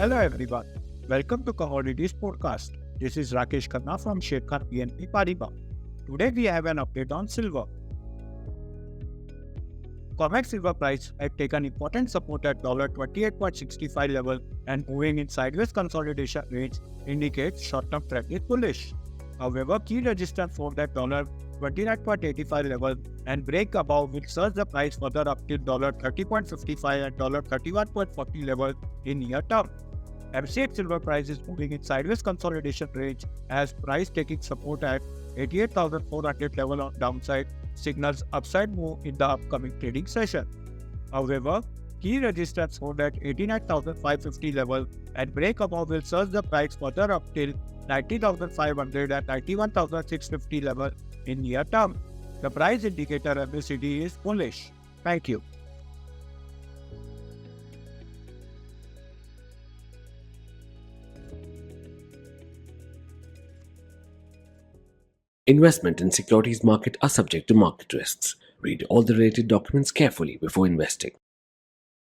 Hello everyone, welcome to Commodities Podcast. This is Rakesh Khanna from Sharekhan BNP Paribas. Today we have an update on silver. COMEX silver price had taken important support at $28.65 level and moving in sideways consolidation range indicates short-term trend is bullish. However, key resistance formed at $29.85 level and break above will surge the price further up till $30.55 and $31.40 level in near term. MCX silver price is moving in sideways consolidation range as price taking support at 88,400 level on downside signals upside move in the upcoming trading session. However, key resistance hold at 89,550 level and break above will surge the price further up till 90,500 and 91,650 level in near term. The price indicator MACD is bullish. Thank you. Investment in securities market are subject to market risks. Read all the related documents carefully before investing.